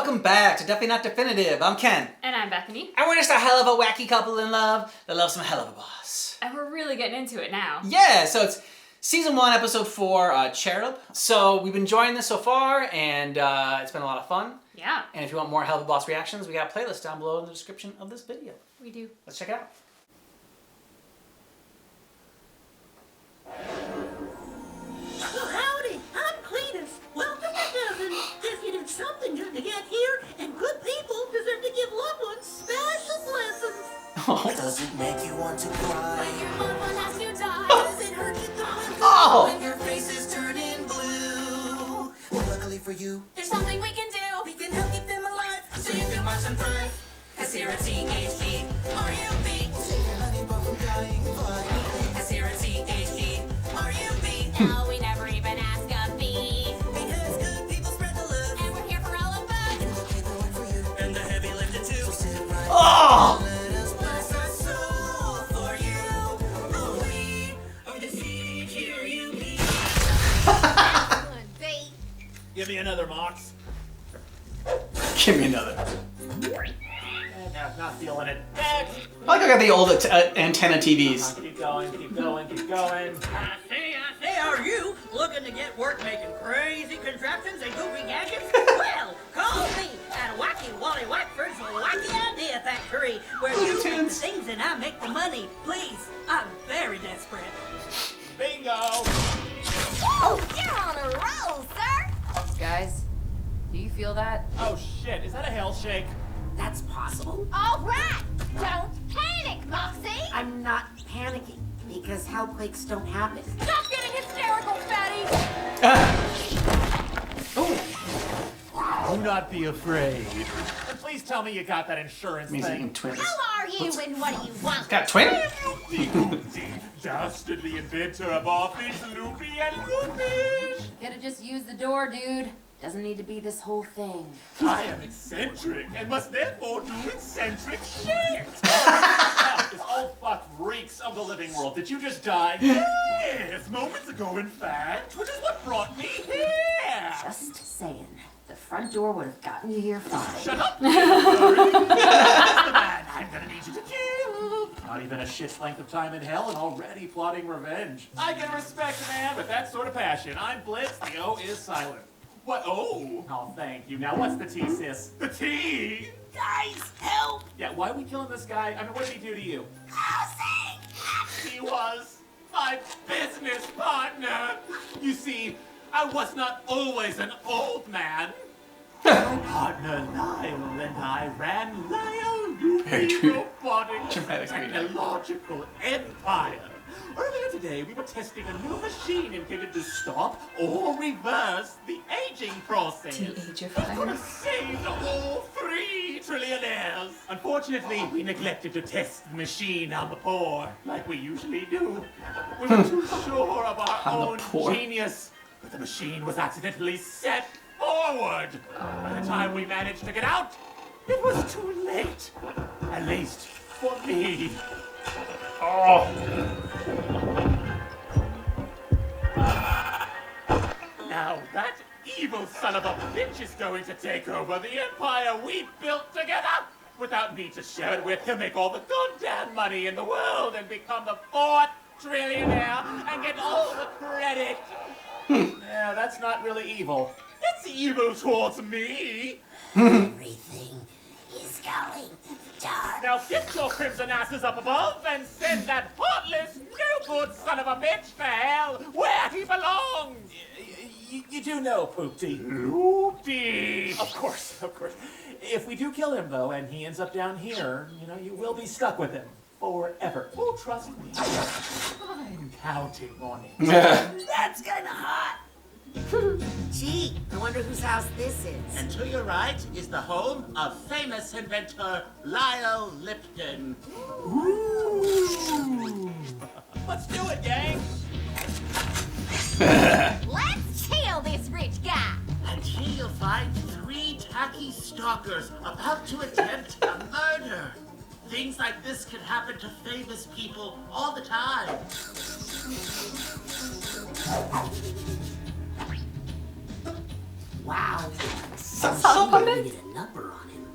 welcome back to Definitely Not Definitive. I'm Ken. And I'm Bethany. And we're just a hell of a wacky couple in love that loves some Helluva boss. And we're really getting into it now. Yeah, so it's Season 1, Episode 4, Cherub. So we've been enjoying this so far, and it's been a lot of fun. Yeah. And if you want more Helluva boss reactions, we got a playlist down below in the description of this video. We do. Let's check it out. Well, howdy, I'm Cletus. Welcome to heaven. If you did something good to get here, and good people deserve to give loved ones special blessings. Does it make you want to cry? When your loved one has to die, does it hurt you through When your face is turning blue? Well, luckily for you, There's something we can do. We can help keep them alive, so you can watch them thrive. Cause here at THG, RUB. save your honey bun from dying flying. Cause here at THG, RUB. No, we never even ask a fee. Because good people spread the love. And we're here for all of us. And we'll pay the rent for you. And the heavy lifting too. So sit right Oh! let us Bless our soul for you. Oh, we are the THG. Excellent, babe. Give me another Mox. Give me another. Not feeling it. Next. I like I got the old antenna TVs. Keep going, keep going, keep going. I say, are you looking to get work making crazy contraptions and goofy gadgets? Well, call me at Wacky Wally Wackford's Wacky Idea Factory, where you make the Tunes. things and I make the money. Please, I'm very desperate. Bingo. Oh, you're on a roll, sir. Guys, do you feel that? Oh shit, is that a hell shake? That's possible. All right. Don't panic, Moxie. I'm not panicking because hellquakes don't happen. Stop getting hysterical, fatty. Do not be afraid. And please tell me you got that insurance Means thing. eating twins. Who are you and what do you want? Got a twin? Dastardly inventor of all things loopy and loopish. Could've just used the door, dude. Doesn't need to be this whole thing. I am eccentric and must therefore do eccentric shit. Now, this old fuck reeks of the living world. Did you just die? Yes, moments ago, in fact, which is what brought me here. Just saying. The front door would have gotten you here fine. Shut up! That's the man I'm gonna need you to kill! Not even a shit's length of time in hell and already plotting revenge. I can respect a man with that sort of passion. I'm Blitz, the O is silent. What? Oh! Oh, thank you. Now, what's the tea, sis? The tea? Guys, help! Yeah, why are we killing this guy? I mean, what did he do to you? Housing! He was my business partner! You see, I was not always an old man. My partner Lyle and I ran Lyle Very Lupi true. Robotic Dramatic reading. Technological Empire. Earlier today, we were testing a new machine intended to stop or reverse the aging process. The age of It could fire. have saved all 3 trillionaires. Unfortunately, we neglected to test the machine on the poor, like we usually do. We were too sure of our On the own poor. genius, but the machine was accidentally set forward. By the time we managed to get out, it was too late. At least for me. Oh. Now that evil son of a bitch is going to take over the empire we built together. Without me to share it with, he'll make all the goddamn money in the world and become the 4th trillionaire and get all the credit. Yeah, that's not really evil. It's evil towards me. Everything is going dark. Now get your crimson asses up above and send that heartless, no good son of a bitch to hell where he belongs. You do know, Poopty. Poopty! Of course, of course. If we do kill him, though, and he ends up down here, you know, you will be stuck with him. Forever. Oh, trust me. I'm counting on it. That's kinda hot. Gee, I wonder whose house this is. And to your right is the home of famous inventor Lyle Lipton. Let's do it, gang! Let's kill this rich guy. And here you'll find 3 tacky stalkers about to attempt a murder. Things like this can happen to famous people all the time. Wow. Solomon. Get a number on him.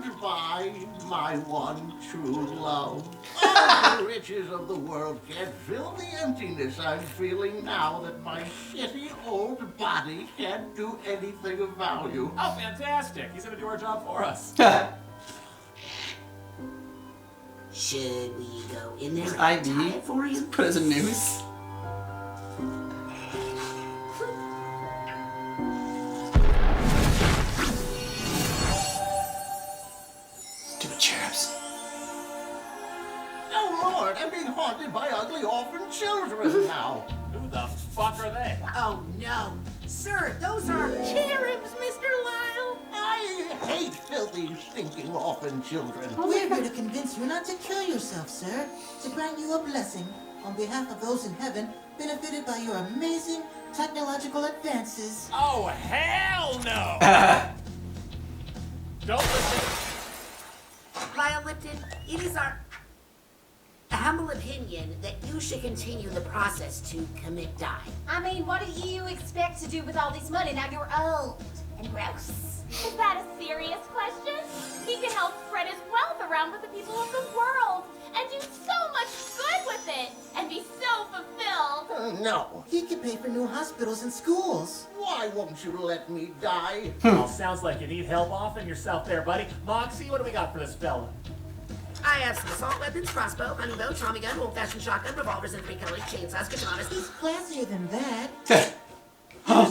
Goodbye, my one true love. All the riches of the world can't fill the emptiness I'm feeling now that my shitty old body can't do anything of value. Oh, fantastic. He's gonna do our job for us. Should we go in there? IV? Tie it for him? Put as a noose. Stupid cherubs. Oh Lord, I'm being haunted by ugly orphan children now. Who the fuck are they? Oh no. Sir, those are cherubs, Mr. Lyle. I hate filthy, stinking orphan children. We're here to convince you not to kill yourself, sir. To grant you a blessing on behalf of those in heaven benefited by your amazing technological advances. Oh, hell no! Don't listen. Lyle Lipton, it is our humble opinion that you should continue the process to commit die. I mean, what do you expect to do with all this money now you're old and gross? Is that a serious question? He can help spread his wealth around with the people of the world and do so much good with it and be so fulfilled. No. He could pay for new hospitals and schools. Why won't you let me die? Well, sounds like you need help offing yourself there, buddy. Moxie, what do we got for this fella? I have some assault weapons, crossbow, hunting bow, Tommy gun, old-fashioned shotgun, revolvers, and 3 colors, chainsaws, katanas. He's classier than that. There's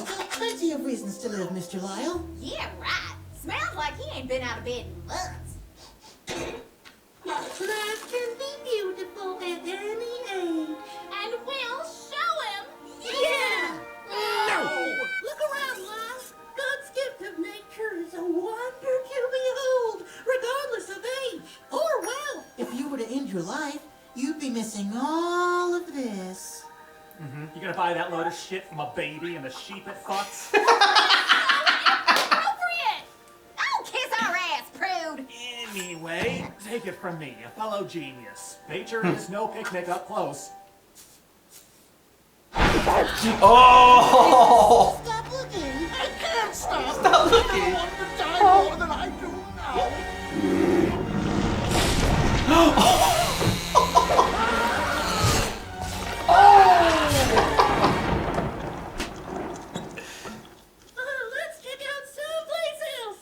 still plenty of reasons to live, Mr. Lyle. Yeah, right. Smells like he ain't been out of bed in months. Life can be beautiful at any age. And we'll show him. Yeah! No! Look around, Lyle. God's gift of nature is a wonder to behold, regardless of age or wealth. If you were to end your life, you'd be missing all of this. You gonna buy that load of shit from a baby and the sheep it fucks? Appropriate. Oh, kiss our ass, prude. Anyway, take it from me, a fellow genius. Nature is no picnic up close. Oh! Stop looking. I can't stop! Stop looking. I don't want to die more than I do now! Let's check out someplace else.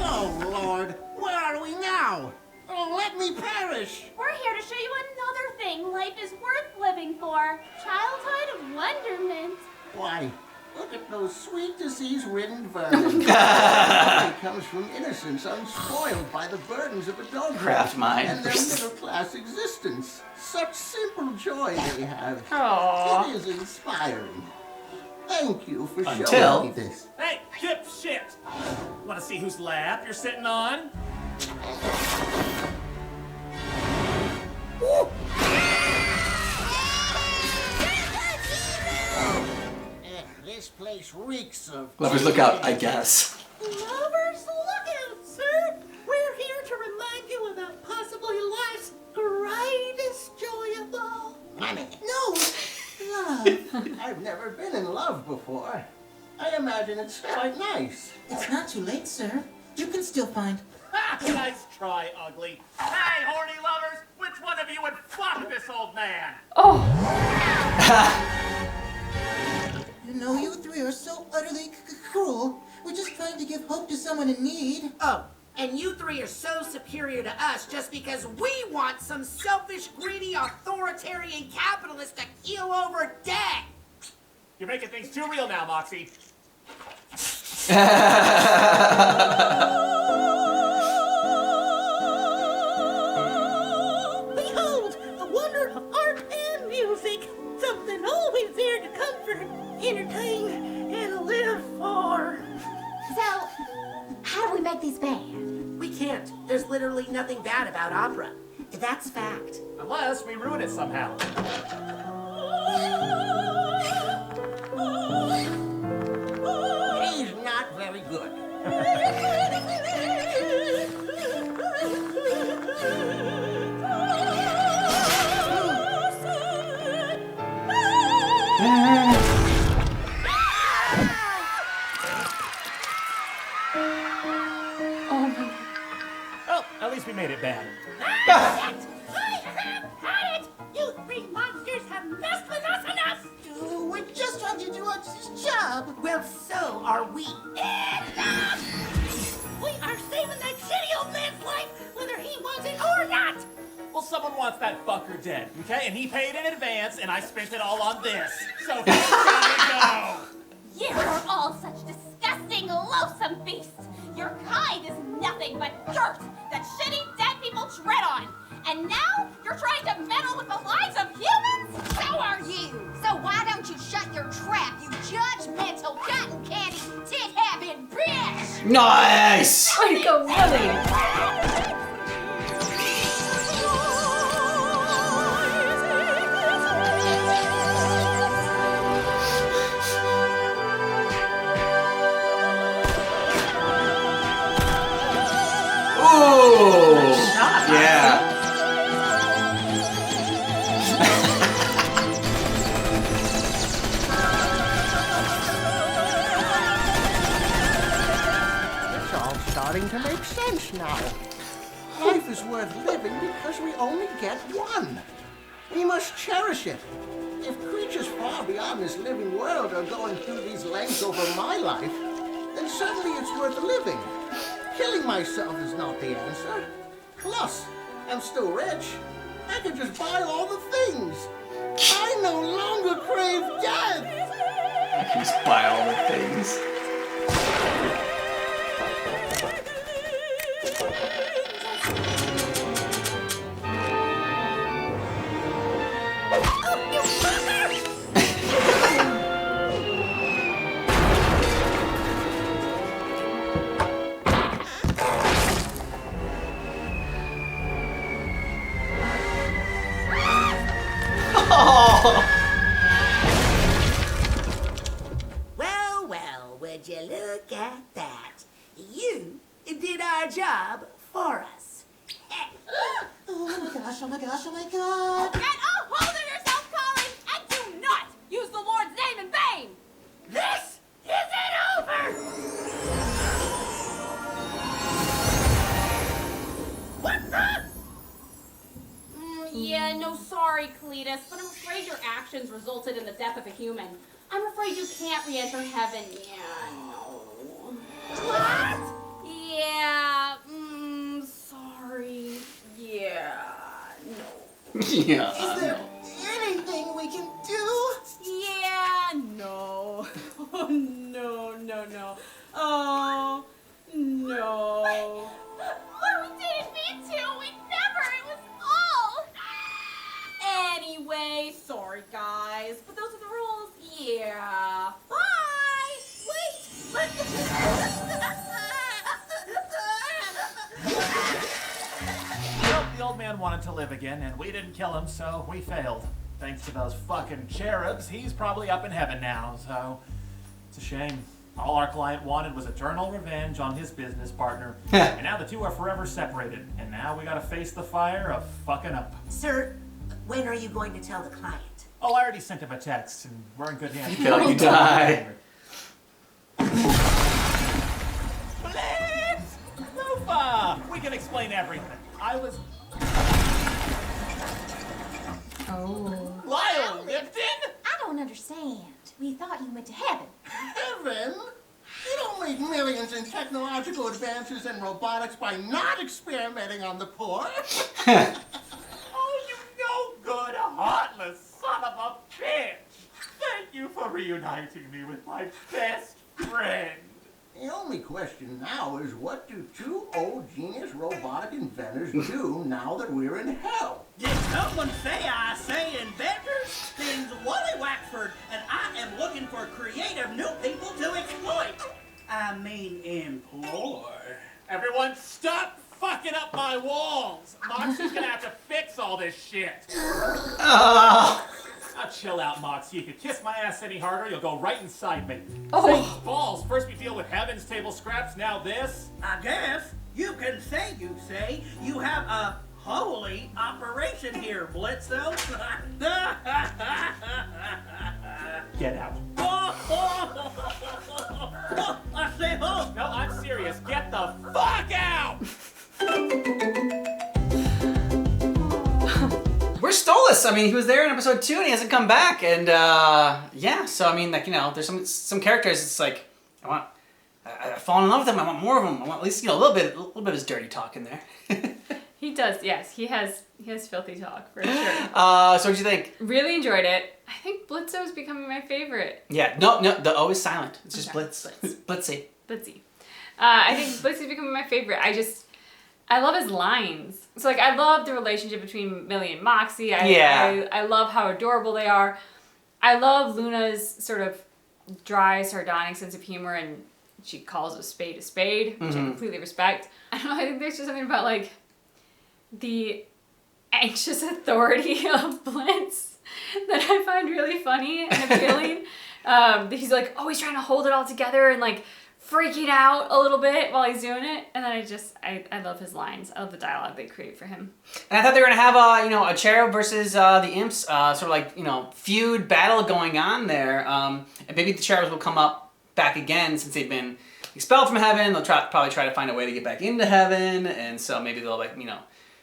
Oh Lord, where are we now? Oh, let me perish! We're here to show you another thing life is worth living for. Childhood wonderment. Why, look at those sweet disease-ridden vermin. It comes from innocence unspoiled by the burdens of adulthood Craft mind. and their middle-class existence. Such simple joy they have. Aww. It is inspiring. Thank you for Until- showing me this. Hey, dipshit! Wanna see whose lap you're sitting on? This place reeks of... Lovers look out, I guess. Lovers, look out, sir. We're here to remind you about possibly life's greatest joy of all. Money. No! Love. I've never been in love before. I imagine it's quite nice. It's not too late, sir. You can still find... Nice try, ugly. Hey, horny lovers, which one of you would fuck this old man? You know, you three are so utterly cruel. We're just trying to give hope to someone in need. Oh, and you three are so superior to us just because we want some selfish, greedy, authoritarian capitalist to keel over dead. You're making things too real now, Moxie. Behold, the wonder of art and music. Something always there to comfort, entertain, and live for. So, how do we make this bad? We can't. There's literally nothing bad about opera. That's fact. Unless we ruin it somehow. He's not very good. Well, at least we made it bad. I have had it! You three monsters have messed with us enough! We're just trying to do our job. Well, so are we. Enough! We are saving that shitty old man's life, whether he wants it or not! Well, someone wants that fucker dead, okay? And he paid in advance, and I spent it all on this. So who's gonna go? You are all such disgusting, loathsome beasts. Your kind is nothing but dirt that shitty dead people tread on. And now you're trying to meddle with the lives of humans? So are you. So why don't you shut your trap, you judgmental cotton candy tit-having bitch? Nice! Like a Willy. Ooh! Yeah. It's all starting to make sense now. Life is worth living because we only get one. We must cherish it. If creatures far beyond this living world are going through these lengths over my life, then certainly it's worth living. Killing myself is not the answer. Plus, I'm still rich. I can just buy all the things. I no longer crave death. Just buy all the things. Well, well, would you look at that? You did our job for us. Oh my gosh, oh my gosh, oh my god. Get a hold of yourself, Colin, and do not use the Lord's name in vain! This isn't over! What the? Yeah, no, sorry, Cletus, but I'm afraid your actions resulted in the death of a human. I'm afraid you can't re-enter heaven. Yeah, no. What? Yeah, sorry. Yeah, no. Yeah. Is there anything we can do? Yeah, no. Oh, no, no, no. Oh, no. But we didn't mean to. We never. It was all. Anyway, sorry, guys. But those are the rules. Yeah. Bye. Wait. Well, the old man wanted to live again, and we didn't kill him, so we failed. Thanks to those fucking cherubs, he's probably up in heaven now, so it's a shame. All our client wanted was eternal revenge on his business partner, and now the two are forever separated, and now we gotta face the fire of fucking up. Sir, when are you going to tell the client? Oh, I already sent him a text, and we're in good hands. Till you die. Blitz! Helluva! We can explain everything. I was... Oh. Lyle Lipton? I don't understand. We thought you went to heaven. Heaven? You don't make millions in technological advances and robotics by not experimenting on the poor. Oh, you no good, heartless son of a bitch! Thank you for reuniting me with my best friend. The only question now is what do two old genius robotic inventors do now that we're in hell? Did someone say I say inventors? Name's Wally Waxford, and I am looking for creative new people to exploit. I mean, employ. Everyone, stop fucking up my walls! Moxie's gonna have to fix all this shit. Now chill out, Moxie. You could kiss my ass any harder, you'll go right inside me. Satan's balls. First we deal with heaven's table scraps, now this. I guess you can say you have a holy operation here, Blitzo. Get out. I say home. No, I'm serious. Get the fuck out! Where's Stolas? I mean, he was there in episode 2 and he hasn't come back. And yeah, so I mean, like, you know, there's some characters. It's like I've fallen in love with them. I want more of them. I want at least, you know, a little bit of his dirty talk in there. He does, yes. He has filthy talk, for sure. So what'd you think? Really enjoyed it. I think Blitzo's becoming my favorite. Yeah, no, the O is silent. It's just Okay. Blitz. Blitzy. Blitzy. I think Blitzy's becoming my favorite. I love his lines. So, like, I love the relationship between Millie and Moxie. I love how adorable they are. I love Luna's sort of dry, sardonic sense of humor, and she calls a spade, which I completely respect. I don't know, I think there's just something about, like, the anxious authority of Blitz that I find really funny and appealing. He's, like, always trying to hold it all together and, like, freaking out a little bit while he's doing it, and then I love his lines. I love the dialogue they create for him. And I thought they were gonna have a cherub versus the imps, sort of like, you know, feud battle going on there. And maybe the cherubs will come up back again since they've been expelled from heaven. They'll probably try to find a way to get back into heaven, and so maybe they'll, like, you know,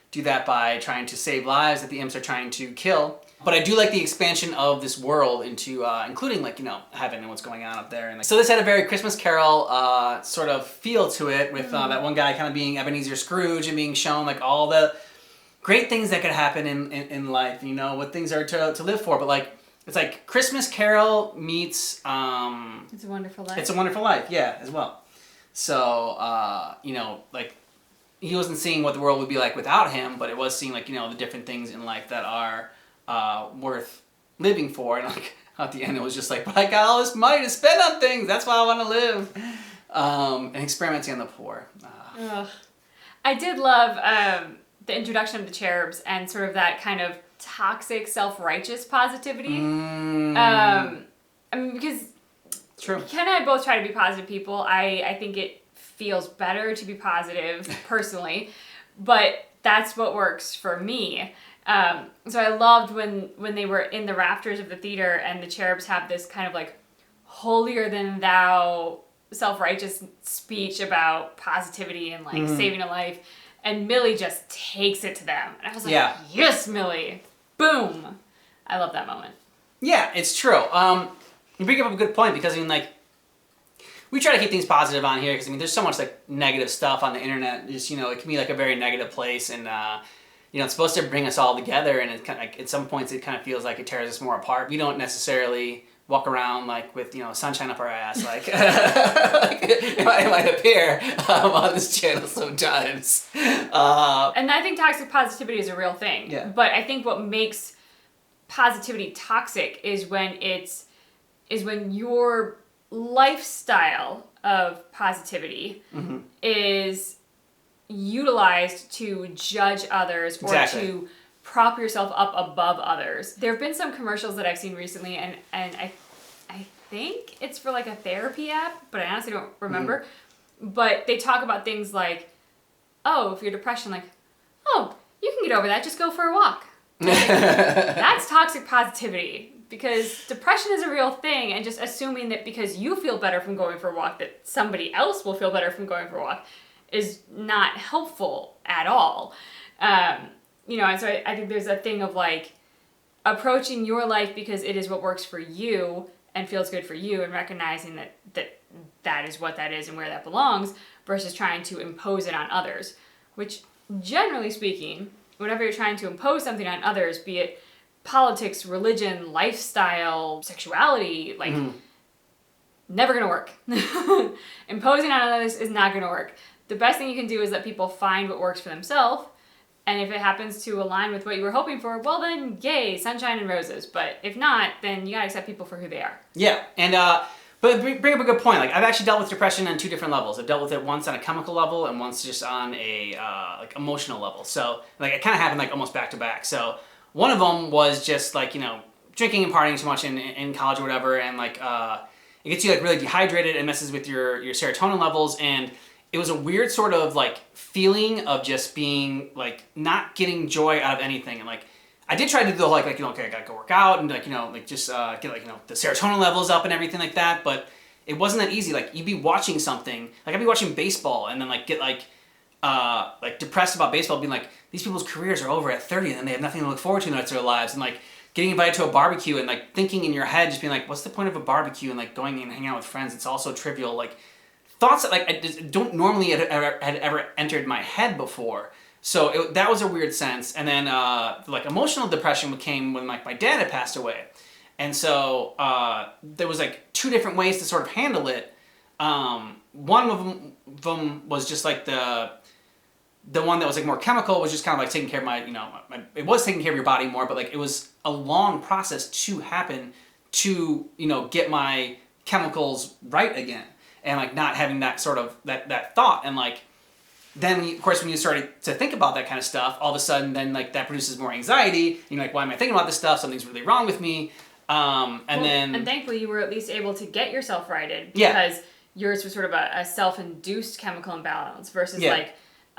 do that by trying to save lives that the imps are trying to kill. But I do like the expansion of this world into, including, like, you know, heaven and what's going on up there. And so this had a very Christmas Carol sort of feel to it, with that one guy kind of being Ebenezer Scrooge and being shown, like, all the great things that could happen in life, you know, what things are to live for. But, like, it's like Christmas Carol meets... It's a Wonderful Life. It's a Wonderful Life, yeah, as well. So, you know, like, he wasn't seeing what the world would be like without him, but it was seeing, like, you know, the different things in life that are worth living for. And, like, at the end it was just like, but I got all this money to spend on things, that's why I want to live. And experimenting on the poor. I did love the introduction of the cherubs and sort of that kind of toxic, self-righteous positivity. I mean, because True. Ken and I both try to be positive people. I think it feels better to be positive, personally, but that's what works for me. So I loved when they were in the rafters of the theater and the cherubs have this kind of, like, holier than thou self-righteous speech about positivity and, like, saving a life, and Millie just takes it to them. And I was like, yes, Millie! Boom! I love that moment. Yeah, it's true. You bring up a good point, because, I mean, like, we try to keep things positive on here, because, I mean, there's so much, like, negative stuff on the internet. Just, you know, it can be, like, a very negative place, and, you know, it's supposed to bring us all together, and it kind of, like, at some points it kind of feels like it tears us more apart. We don't necessarily walk around, like, with, you know, sunshine up our ass, like, like it might appear on this channel sometimes. And I think toxic positivity is a real thing. Yeah. But I think what makes positivity toxic is when your lifestyle of positivity is utilized to judge others or to prop yourself up above others. There have been some commercials that I've seen recently, and I think it's for, like, a therapy app, but I honestly don't remember. But they talk about things like, oh, if you're depression, like, oh, you can get over that, just go for a walk. Like, that's toxic positivity, because depression is a real thing, and just assuming that because you feel better from going for a walk that somebody else will feel better from going for a walk is not helpful at all. You know, and so I think there's a thing of, like, approaching your life because it is what works for you and feels good for you, and recognizing that is what that is and where that belongs, versus trying to impose it on others, which, generally speaking, whenever you're trying to impose something on others, be it politics, religion, lifestyle, sexuality, like, never gonna work. Imposing on others is not gonna work. The best thing you can do is let people find what works for themselves, and if it happens to align with what you were hoping for, well then, yay, sunshine and roses. But if not, then you gotta accept people for who they are. Yeah, and but bring up a good point. Like, I've actually dealt with depression on 2 different levels. I've dealt with it once on a chemical level and once just on a like, emotional level. So, like, it kind of happened, like, almost back to back. So one of them was just, like, you know, drinking and partying too much in college or whatever, and, like, it gets you, like, really dehydrated and messes with your serotonin levels, and it was a weird sort of, like, feeling of just being, like, not getting joy out of anything. And, like, I did try to do the like okay, I gotta go work out and just get the serotonin levels up and everything like that, but it wasn't that easy. Like you'd be watching something, like I'd be watching baseball and then get depressed about baseball, being like, these people's careers are over at 30 and then they have nothing to look forward to in the rest of their lives, and getting invited to a barbecue and thinking in your head, just being like, what's the point of a barbecue and going and hanging out with friends? It's all so trivial. Thoughts that I just don't normally had ever entered my head before. So that was a weird sense. And then emotional depression came when my dad had passed away. And so there was 2 different ways to sort of handle it. One of them was just the one that was more chemical, was just kind of taking care of my it was taking care of your body more, but it was a long process to happen to get my chemicals right again, and not having that sort of that thought, and then of course when you started to think about that kind of stuff, all of a sudden then that produces more anxiety. You're like, why am I thinking about this stuff? Something's really wrong with me. And thankfully you were at least able to get yourself righted, because yours was sort of a self-induced chemical imbalance versus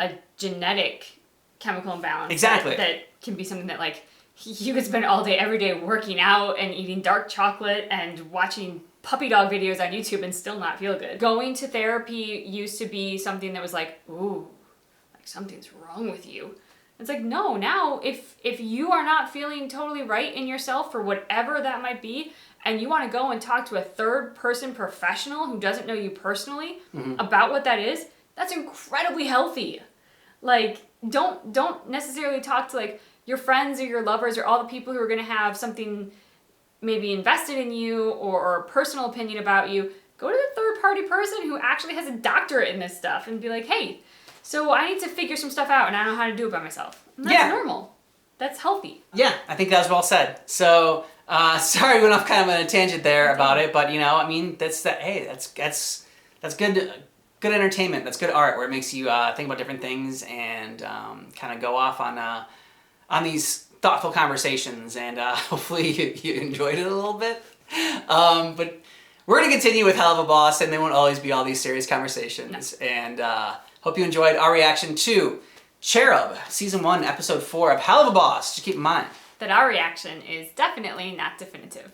a genetic chemical imbalance. Exactly. That can be something that you could spend all day, every day working out and eating dark chocolate and watching puppy dog videos on YouTube and still not feel good. Going to therapy used to be something that was ooh, something's wrong with you. It's no, now if you are not feeling totally right in yourself for whatever that might be, and you want to go and talk to a third person professional who doesn't know you personally about what that is, that's incredibly healthy. Don't necessarily talk to your friends or your lovers or all the people who are going to have something maybe invested in you or a personal opinion about you. Go to the third party person who actually has a doctorate in this stuff and be like, hey, so I need to figure some stuff out and I don't know how to do it by myself. And that's normal. That's healthy. Yeah, I think that was well said. So, sorry we went off kind of on a tangent there about it, but that's good entertainment. That's good art, where it makes you think about different things and kind of go off on these thoughtful conversations, and hopefully you enjoyed it a little bit. But we're going to continue with Helluva Boss, and they won't always be all these serious conversations. No. And hope you enjoyed our reaction to Cherub, Season 1, Episode 4 of Helluva Boss. Just keep in mind that our reaction is definitely not definitive.